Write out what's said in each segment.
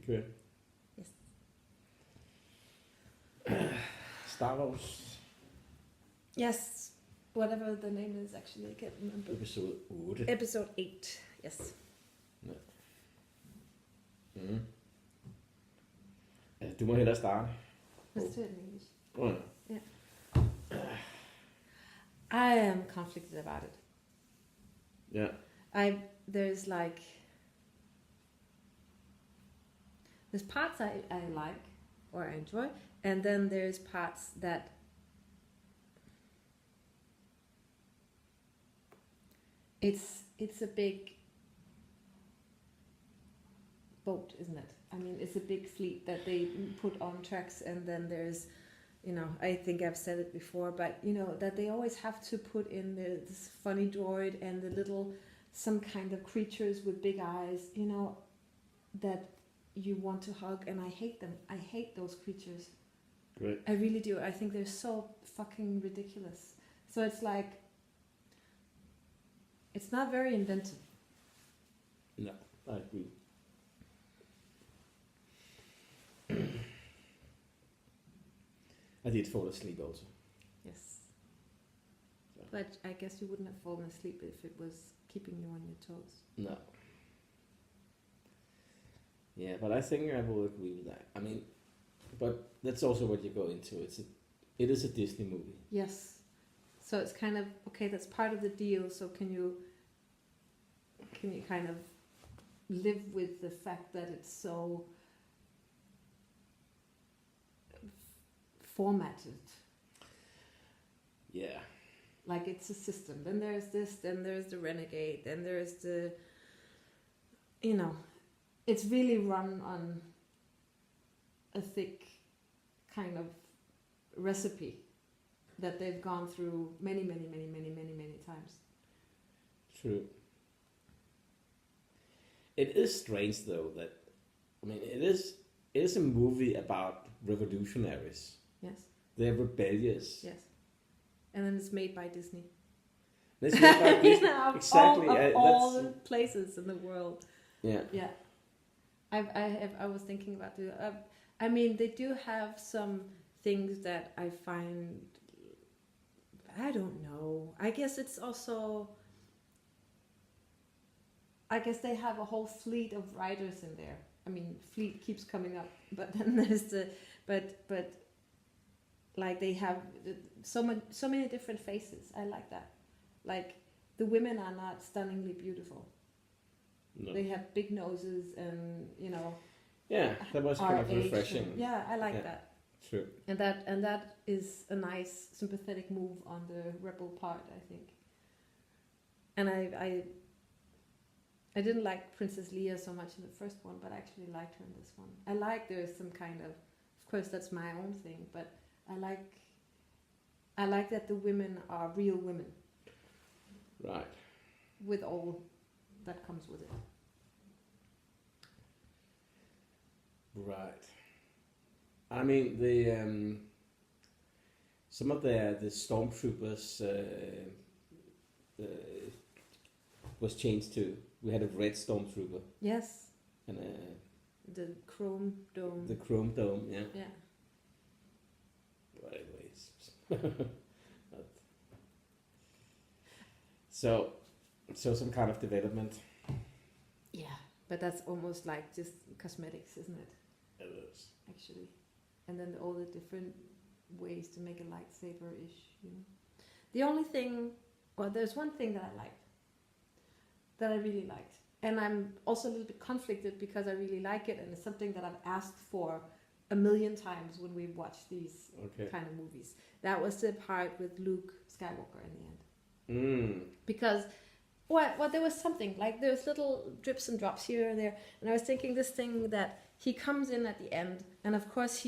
Okay. Yes. Star Wars. Yes. Whatever the name is, actually, I can't remember. Episode 8. Episode 8. Yes. Ja. Mm. Du må hellere starte. Let's do it in English. Oh. Yeah. I am conflicted about it. Yeah. There's parts I like or I enjoy, and then there's parts that it's a big boat, isn't it? I mean, it's a big fleet that they put on tracks, and then there's, I think I've said it before, but that they always have to put in this funny droid and the little some kind of creatures with big eyes, that you want to hug, and I hate them. I hate those creatures. Great. I really do. I think they're so fucking ridiculous. So it's like, it's not very inventive. No, I agree. I did fall asleep also. Yes. So. But I guess you wouldn't have fallen asleep if it was keeping you on your toes. No. Yeah, but I think I will agree with that. I mean, but that's also what you go into. It is a Disney movie. Yes. So it's kind of, okay, that's part of the deal. So can you kind of live with the fact that it's so formatted? Yeah. Like it's a system. Then there's this, then there's the renegade, then there's the, it's really run on a thick kind of recipe that they've gone through many times. True. It is strange though that, I mean, it is a movie about revolutionaries. Yes. They're rebellious. Yes. And then it's made by Disney. It's made by Disney. Exactly. Of all the places in the world. Yeah. Yeah. I was thinking about I mean, they do have some things that I find, I don't know. I guess it's also, I guess they have a whole fleet of writers in there. I mean, fleet keeps coming up, but then there's but like they have so many different faces. I like that. Like the women are not stunningly beautiful. No. They have big noses and Yeah, that was kind of refreshing. Yeah, I like that. True. And that is a nice sympathetic move on the rebel part, I think. And I didn't like Princess Leia so much in the first one, but I actually liked her in this one. I like there's some kind of course that's my own thing, but I like that the women are real women. Right. With all that comes with it. Right. I mean, the some of the stormtroopers was changed too. We had a red stormtrooper. Yes. And the chrome dome. The chrome dome, yeah. Yeah. But anyways. So some kind of development. Yeah, but that's almost like just cosmetics, isn't it? It is. Actually. And then all the different ways to make a lightsaber-ish, The only thing, there's one thing that I liked. That I really liked. And I'm also a little bit conflicted because I really like it, and it's something that I've asked for a million times when we've watched these kind of movies. That was the part with Luke Skywalker in the end. Because there was something, like there's little drips and drops here and there, and I was thinking this thing that he comes in at the end, and of course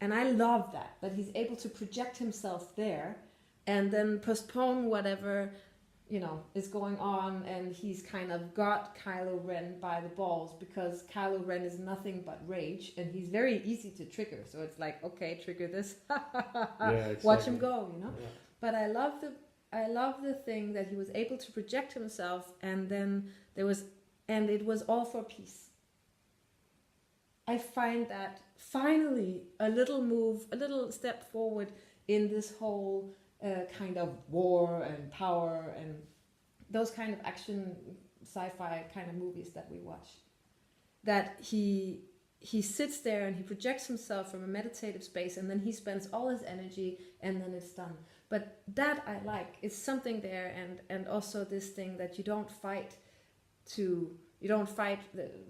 and I love that he's able to project himself there and then postpone whatever is going on, and he's kind of got Kylo Ren by the balls because Kylo Ren is nothing but rage, and he's very easy to trigger. So it's like, okay, trigger this, yeah, exactly. Watch him go, Yeah. But I love the thing that he was able to project himself, and then it was all for peace. I find that finally a little step forward in this whole kind of war and power and those kind of action sci-fi kind of movies that we watch. That he sits there and he projects himself from a meditative space, and then he spends all his energy, and then it's done. But that I like. It's something there, and also this thing that you don't fight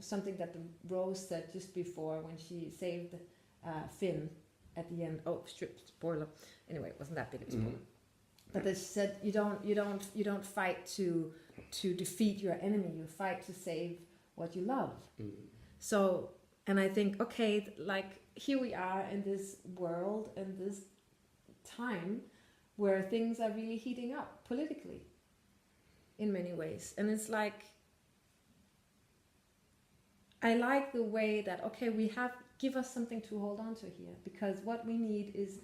something that Rose said just before when she saved Finn at the end. Oh, spoiler. Anyway, it wasn't that big of a spoiler. But they said you don't fight to defeat your enemy. You fight to save what you love. So, and I think, okay, like here we are in this world and this time where things are really heating up politically in many ways. And it's like, I like the way that, okay, give us something to hold on to here, because what we need is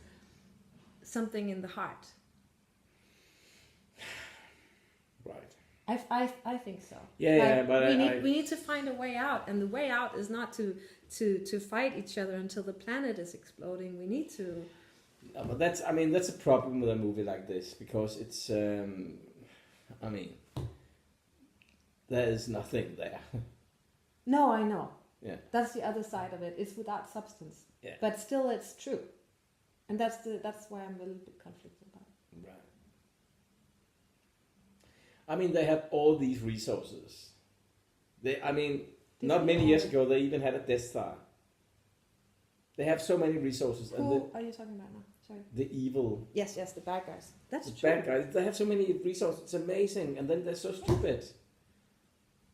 something in the heart. Right. I think so. Yeah, like, but we need to find a way out, and the way out is not to fight each other until the planet is exploding. We need to. No, but that's a problem with a movie like this, because it's there is nothing there. No, I know. Yeah. That's the other side of it. It's without substance. Yeah. But still, it's true, and that's why I'm a little bit conflicted about it. Right. I mean, they have all these resources. Not many years ago, they even had a Death Star. They have so many resources. Who are you talking about now? Sorry. The evil. Yes, the bad guys. That's the true. bad guys. They have so many resources. It's amazing, and then they're so stupid.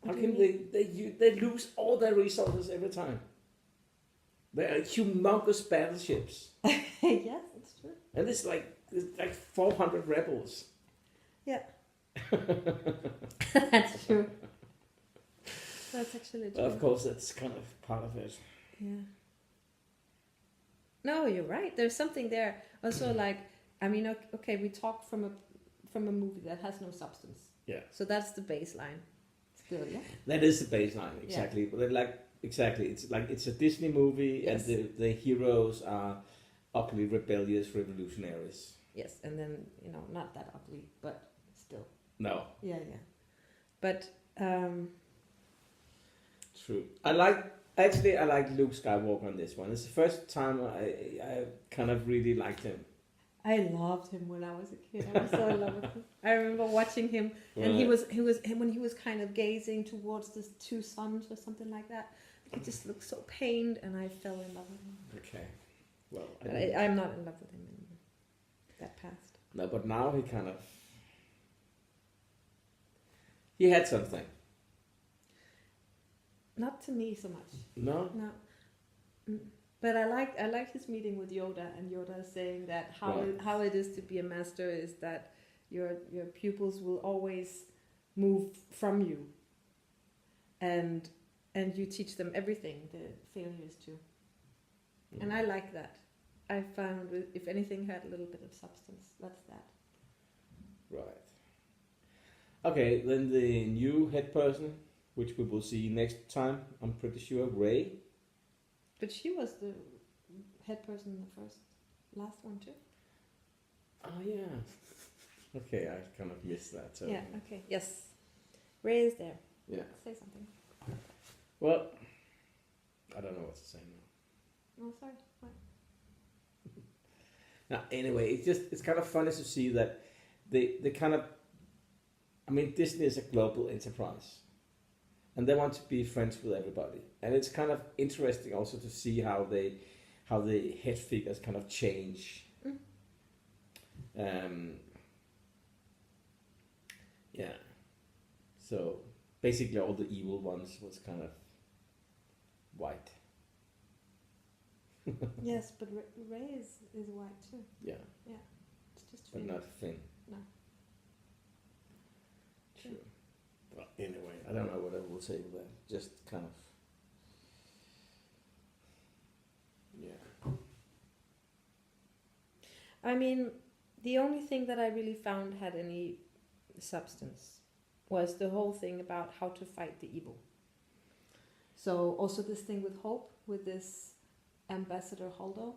How can they lose all their resources every time? They are humongous battleships. Yes, it's true. And it's like 400 rebels. Yeah. That's true. That's actually true. Well, of course, that's kind of part of it. Yeah. No, you're right. There's something there. Also, like, okay, we talk from a movie that has no substance. Yeah. So that's the baseline. Still, yeah. That is the baseline, exactly. Yeah. But it's a Disney movie, yes. And the heroes are ugly, rebellious revolutionaries. Yes, and then not that ugly, but still. No. Yeah. But. True. I like Luke Skywalker on this one. It's the first time I kind of really liked him. I loved him when I was a kid. I was so in love with him. I remember watching him, and he was when he was kind of gazing towards the two suns or something like that. He just looked so pained, and I fell in love with him. Okay, well, I'm not in love with him anymore. That passed. No, but now he had something. Not to me so much. No. But I like his meeting with Yoda, and Yoda saying that how it is to be a master is that your pupils will always move from you, and you teach them everything, the failures too. And I like that. I found if anything had a little bit of substance, that's that. Right. Okay, then the new head person, which we will see next time, I'm pretty sure, Rey. But she was the head person in the last one too. Oh yeah. Okay, I kind of missed that. So. Yeah. Okay. Yes. Rey is there. Yeah. Say something. Well, I don't know what to say now. Oh, sorry. What? Now, anyway, it's kind of funny to see that they kind of. Disney is a global enterprise. And they want to be friends with everybody, and it's kind of interesting also to see how the head figures kind of change. Yeah. So basically, all the evil ones was kind of white. Yes, but Rey is white too. Yeah. Yeah, it's just. But not Finn. No. True. Well, anyway, I don't know what I will say to that. Just kind of, yeah. The only thing that I really found had any substance was the whole thing about how to fight the evil. So also this thing with Hope, with this Ambassador Holdo,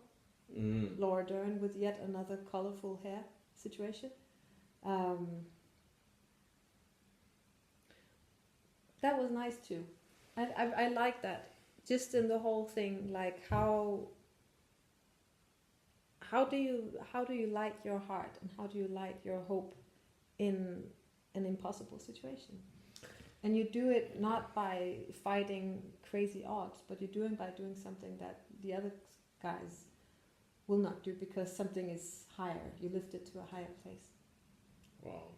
Laura Dern with yet another colorful hair situation. That was nice too. I like that. Just in the whole thing, like how do you light your heart and how do you light your hope in an impossible situation? And you do it not by fighting crazy odds, but you do it by doing something that the other guys will not do because something is higher. You lift it to a higher place. Wow.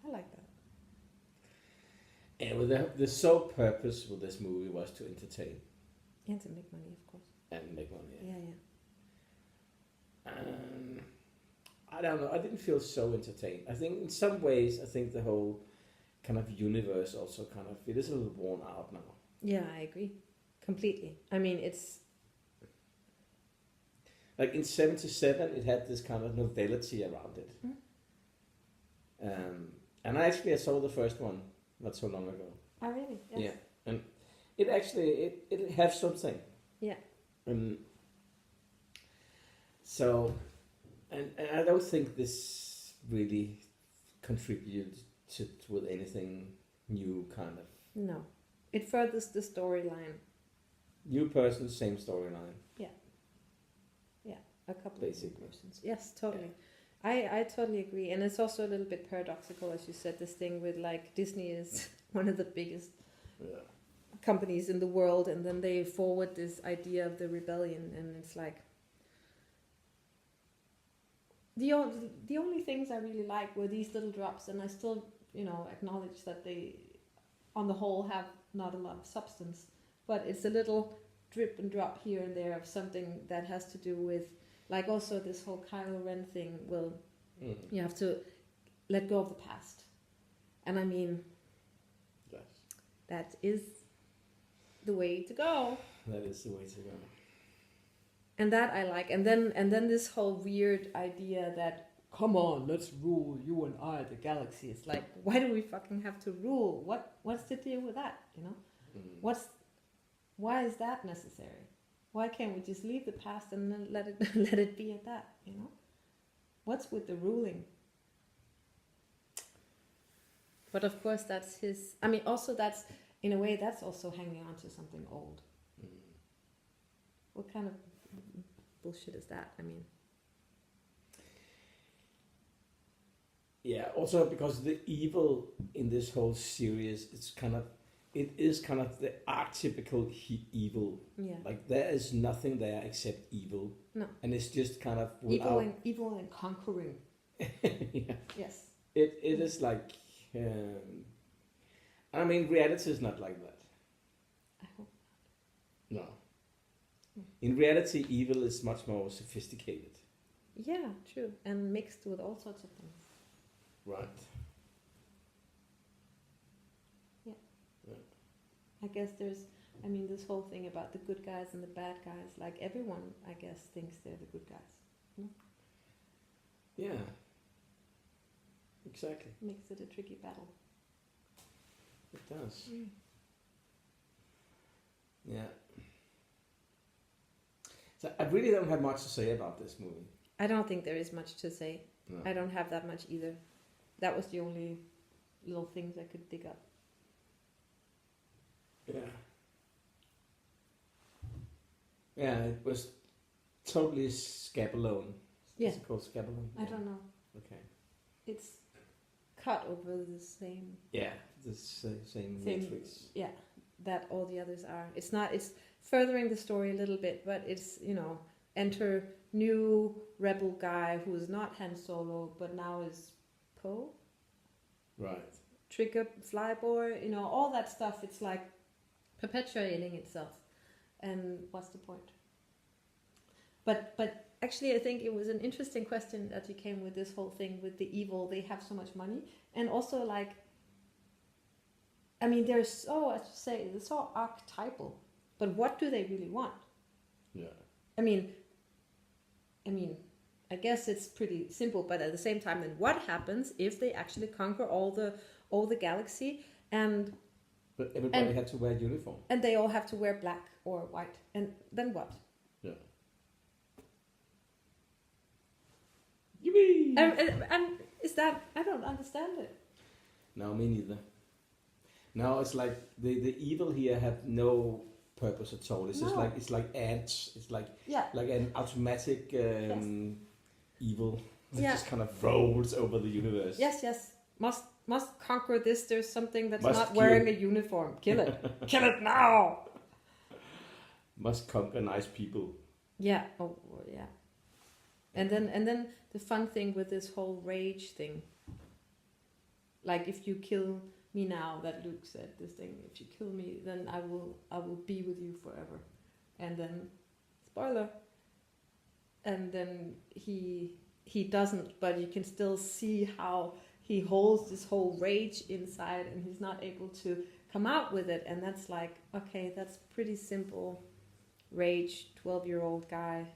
I like that. And with the sole purpose with this movie was to entertain. And to make money, of course. And make money. Yeah. I don't know. I didn't feel so entertained. I think in some ways, the whole kind of universe also kind of, it is a little worn out now. Yeah, I agree. Completely. I mean, it's... Like in 77, it had this kind of novelty around it. And I saw the first one not so long ago. Oh, really? Yes. Yeah. And it actually, it has something. Yeah. So, and I don't think this really contributed with anything new, kind of. No. It furthers the storyline. New person, same storyline. Yeah. A couple Basically. of new persons. Yes, totally. Yeah. I totally agree. And it's also a little bit paradoxical, as you said, this thing with like Disney is one of the biggest companies in the world, and then they forward this idea of the rebellion, and it's like the only things I really like were these little drops, and I still acknowledge that they on the whole have not a lot of substance, but it's a little drip and drop here and there of something that has to do with, like, also this whole Kylo Ren thing. Well, you have to let go of the past, and I mean, yes, that is the way to go. That is the way to go. And that I like. And then this whole weird idea that, come on, let's rule, you and I, the galaxy. It's like, why do we fucking have to rule? What's the deal with that? Why is that necessary? Why can't we just leave the past and then let it be at that? What's with the ruling? But of course, that's his. I mean, also that's, in a way, that's also hanging on to something old. What kind of bullshit is that? I mean, yeah. Also, because the evil in this whole series, it is kind of the archetypical evil. yeah. Like there is nothing there except evil. No. And it's just kind of evil and conquering. Yeah. Yes. It is like. I mean, reality is not like that. I hope. No. In reality, evil is much more sophisticated. Yeah, true, and mixed with all sorts of things. Right. Yeah. I guess there's, this whole thing about the good guys and the bad guys. Like everyone, I guess, thinks they're the good guys. No? Yeah. Exactly. Makes it a tricky battle. It does. Yeah. So I really don't have much to say about this movie. I don't think there is much to say. No. I don't have that much either. That was the only little things I could dig up. Yeah. Yeah, it was totally Scabellone. Yeah. Is it called Scabellone? I don't know. Okay. It's cut over the same. Yeah, the same matrix. Yeah, that all the others are. It's not. It's furthering the story a little bit, but it's enter new rebel guy who is not Han Solo, but now is Poe. Right. Trigger Flyboy. All that stuff. It's like perpetuating itself, and what's the point? But actually, I think it was an interesting question that you came with this whole thing with the evil. They have so much money, and also like, they're so, as you say, they're so archetypal. But what do they really want? Yeah. I guess it's pretty simple. But at the same time, then what happens if they actually conquer all the galaxy? And But everybody And- had to wear uniform. And they all have to wear black or white. And then what? Yeah. Yippee! And is that, I don't understand it. No, me neither. No, it's like the evil here have no purpose at all. It's just No. it's like ants. It's Yeah. like an automatic evil that Yeah. just kind of rolls over the universe. Yes. Must conquer this. There's something that's Must not kill. wearing a uniform. Kill it. Kill it now. Must conquer nice people. Yeah. Oh, yeah. And then the fun thing with this whole rage thing. Like if you kill me now, that Luke said this thing. If you kill me, then I will be with you forever. And then, spoiler. And then he doesn't, but you can still see how he holds this whole rage inside, and he's not able to come out with it. And that's like, okay, that's pretty simple rage. 12-year-old guy,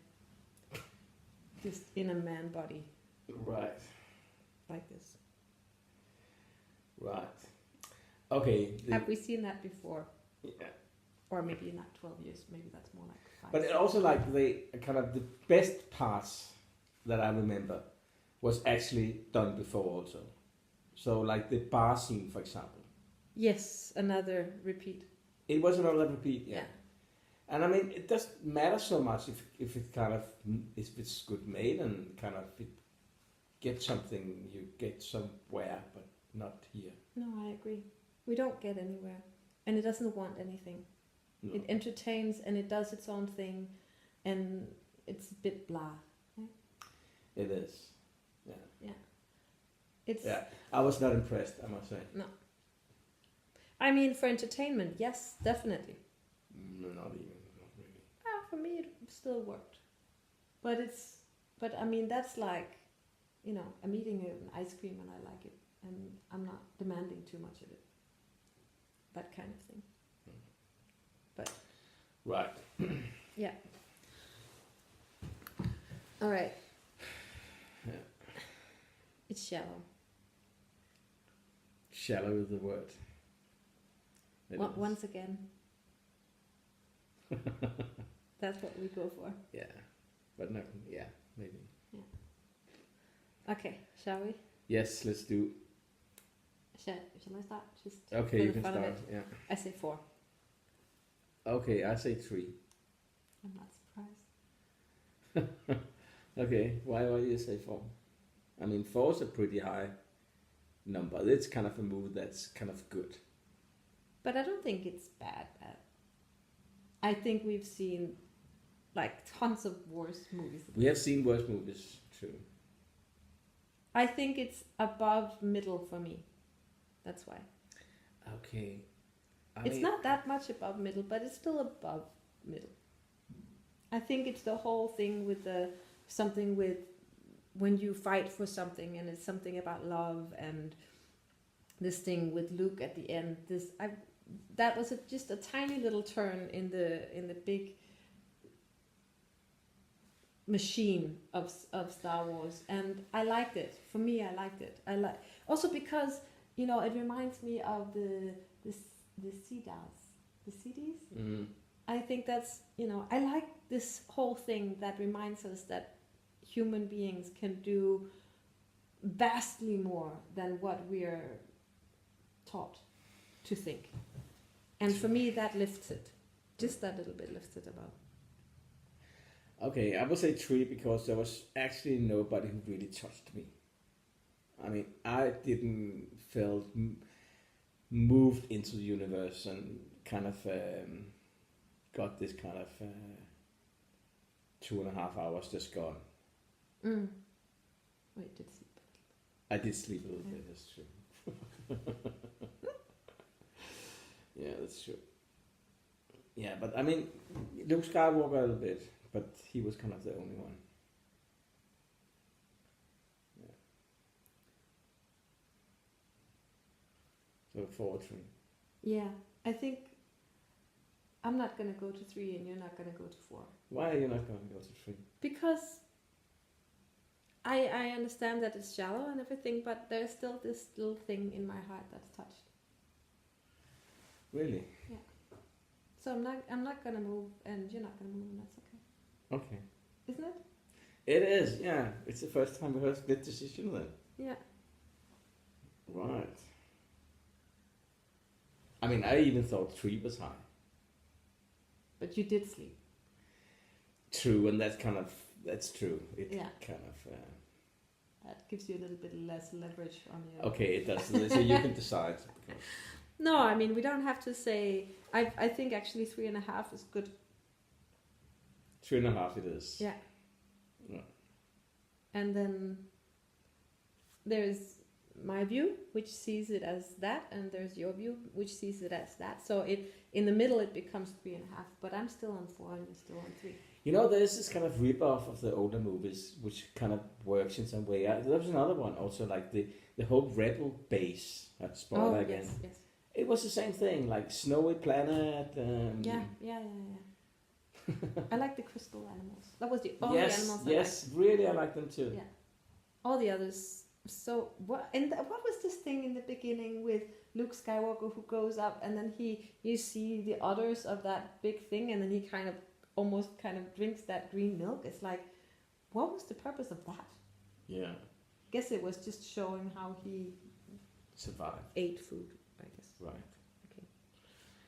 just in a man body Right. like this. Right. Okay. Have we seen that before? Yeah. Or maybe not 12 years. Maybe that's more like 5. But it also like the kind of the best parts that I remember was actually done before also. So like the bar scene, for example. Yes, another repeat. It was another repeat, yeah. Yeah. And I mean, it doesn't matter so much if it kind of if it's good made and kind of it gets something, you get somewhere, but not here. No, I agree. We don't get anywhere, and it doesn't want anything. No. It entertains and it does its own thing, and it's a bit blah. It is. Yeah. It's. Yeah. I was not impressed, I must say. No. I mean, for entertainment, yes, definitely. No, not even. Not really. For me, it still worked. But I mean, that's like, I'm eating an ice cream and I like it, and I'm not demanding too much of it. That kind of thing. But. Right. Yeah. All right. Yeah. It's shallow. Shallow is the word. It is. Once again. That's what we go for. Yeah. But no, yeah, maybe. Okay, shall we? Yes, let's do. Shall I start? Just Okay, for you the can fun of start. it. Yeah. I say 4. Okay, I say 3. I'm not surprised. Okay, why do you say 4? I mean, 4 is a pretty high number. It's kind of a movie that's kind of good. But I don't think it's bad. I think we've seen like tons of worse movies. We have seen worse movies, true. I think it's above middle for me. That's why. Okay. It's not that much above middle, but it's still above middle. I think it's the whole thing with something with when you fight for something, and it's something about love, and this thing with Luke at the end. That was just a tiny little turn in the big machine of Star Wars, and I liked it. For me, I liked it. Also because it reminds me of the CDs. The CDs. Mm. I think that's I like this whole thing that reminds us that human beings can do vastly more than what we're taught to think. And for me, that lifts it. Just that little bit lifts it above. Okay, I would say 3 because there was actually nobody who really touched me. I mean, I didn't feel moved into the universe and kind of got this kind of 2.5 hours just gone. Mm. Wait, did sleep? I did sleep a little bit, that's true. Yeah, that's true. Yeah, but I mean, Luke Skywalker a little bit, but he was kind of the only one. Yeah. So 4 or 3. Yeah, I think I'm not going to go to 3 and you're not going to go to 4. Why are you not going to go to 3? Because I understand that it's shallow and everything, but there's still this little thing in my heart that's touched. Really? So I'm not gonna move, and you're not gonna move, and that's okay, Okay. isn't it? It is, yeah. It's the first time we heard a split decision then. Yeah. Right. I mean, I even thought 3 was high. But you did sleep. True, and that's true. It Yeah. kind of... That gives you a little bit less leverage on your. okay, it does. So you can decide. No, I mean we don't have to say. I think actually 3.5 is good. 3.5 it is. Yeah. Yeah. And then there's my view, which sees it as that, and there's your view, which sees it as that. So in the middle it becomes 3.5. But I'm still on 4, and you're still on 3. You know, there's this kind of rip-off of the older movies, which kind of works in some way. There was another one also, like the whole Rebel base. Spoiler again. Yes. It was the same thing, like snowy planet. Yeah. I like the crystal animals. That was the only animals I liked. Yes, really, I like them too. Yeah. All the others. So what? And what was this thing in the beginning with Luke Skywalker who goes up, and then you see the others of that big thing, and then he almost drinks that green milk. It's like, what was the purpose of that? Yeah. Guess it was just showing how he Survive. ate food, I guess. Right. Okay.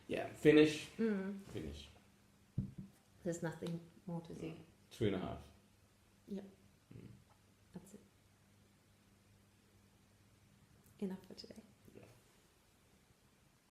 Yeah, finish. Mm. Finish. There's nothing more to say. 3.5. That's it. Enough for today.